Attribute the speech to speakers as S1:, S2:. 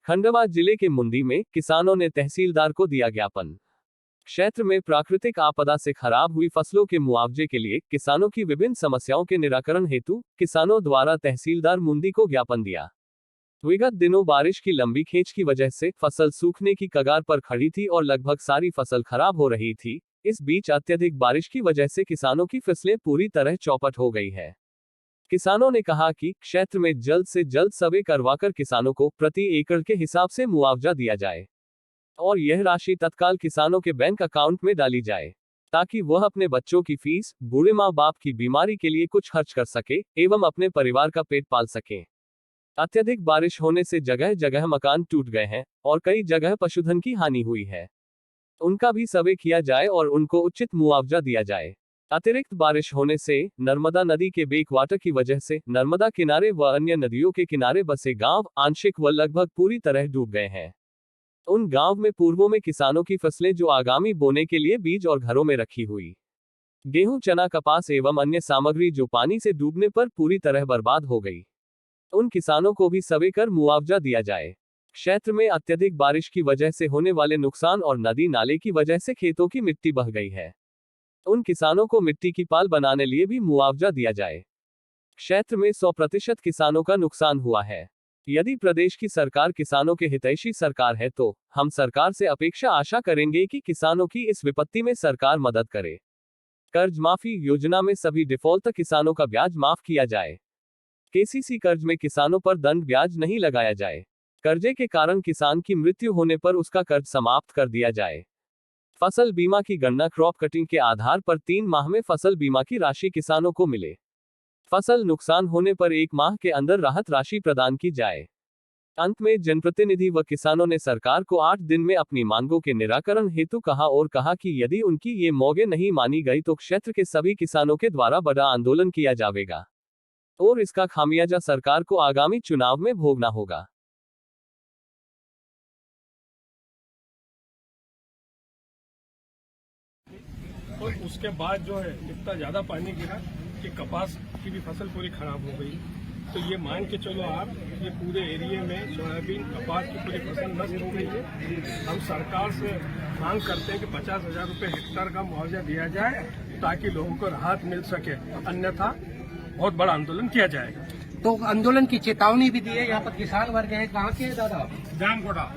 S1: खंडवा जिले के मुंदी में किसानों ने तहसीलदार को दिया ज्ञापन। क्षेत्र में प्राकृतिक आपदा से खराब हुई फसलों के मुआवजे के लिए किसानों की विभिन्न समस्याओं के निराकरण हेतु किसानों द्वारा तहसीलदार मुंदी को ज्ञापन दिया। विगत दिनों बारिश की लंबी खींच की वजह से फसल सूखने की कगार पर खड़ी थी और लगभग सारी फसल खराब हो रही थी। इस बीच अत्यधिक बारिश की वजह से किसानों की फसलें पूरी तरह चौपट हो गई है। किसानों ने कहा कि क्षेत्र में जल्द से जल्द सर्वे करवाकर किसानों को प्रति एकड़ के हिसाब से मुआवजा दिया जाए और यह राशि तत्काल किसानों के बैंक अकाउंट में डाली जाए ताकि वह अपने बच्चों की फीस, बूढ़े माँ बाप की बीमारी के लिए कुछ खर्च कर सके एवं अपने परिवार का पेट पाल सके। अत्यधिक बारिश होने से जगह जगह मकान टूट गए हैं और कई जगह पशुधन की हानि हुई है। उनका भी सर्वे किया जाए और उनको उचित मुआवजा दिया जाए। अतिरिक्त बारिश होने से नर्मदा नदी के बेकवाटर की वजह से नर्मदा किनारे व अन्य नदियों के किनारे बसे गांव आंशिक व लगभग पूरी तरह डूब गए हैं। उन गांव में पूर्वों में किसानों की फसलें जो आगामी बोने के लिए बीज और घरों में रखी हुई गेहूं, चना, कपास एवं अन्य सामग्री जो पानी से डूबने पर पूरी तरह बर्बाद हो गई, उन किसानों को भी सर्वे कर मुआवजा दिया जाए। क्षेत्र में अत्यधिक बारिश की वजह से होने वाले नुकसान और नदी नाले की वजह से खेतों की मिट्टी बह गई है, उन किसानों को मिट्टी की पाल बनाने लिए भी मुआवजा दिया जाए। क्षेत्र में 100% किसानों का नुकसान हुआ है। यदि प्रदेश की सरकार किसानों के हितैषी सरकार है तो हम सरकार से आशा करेंगे कि किसानों की इस विपत्ति में सरकार मदद करे। कर्ज माफी योजना में सभी डिफॉल्ट किसानों का ब्याज माफ किया जाए। केसीसी कर्ज में किसानों पर दंड ब्याज नहीं लगाया जाए। कर्जे के कारण किसान की मृत्यु होने पर उसका कर्ज समाप्त कर दिया जाए। फसल बीमा की गणना क्रॉप कटिंग के आधार पर 3 माह में फसल बीमा की राशि किसानों को मिले। फसल नुकसान होने पर 1 माह के अंदर राहत राशि प्रदान की जाए। अंत में जनप्रतिनिधि व किसानों ने सरकार को 8 दिन में अपनी मांगों के निराकरण हेतु कहा कि यदि उनकी ये मांगें नहीं मानी गई तो क्षेत्र के सभी किसानों के द्वारा बड़ा आंदोलन किया जाएगा और इसका खामियाजा सरकार को आगामी चुनाव में भोगना होगा।
S2: और उसके बाद जो है इतना ज्यादा पानी गिरा कि कपास की भी फसल पूरी खराब हो गई। तो ये मान के चलो आप, ये पूरे एरिया में सोयाबीन, कपास की पूरी फसल नष्ट हो गई है। हम सरकार से मांग करते हैं कि 50,000 रुपये हेक्टेयर का मुआवजा दिया जाए ताकि लोगों को राहत मिल सके, अन्यथा बहुत बड़ा आंदोलन किया जाएगा।
S3: तो आंदोलन की चेतावनी भी दी है। यहाँ पर किसान वर्ग है, कहाँ के दादा?
S2: जामकोटा।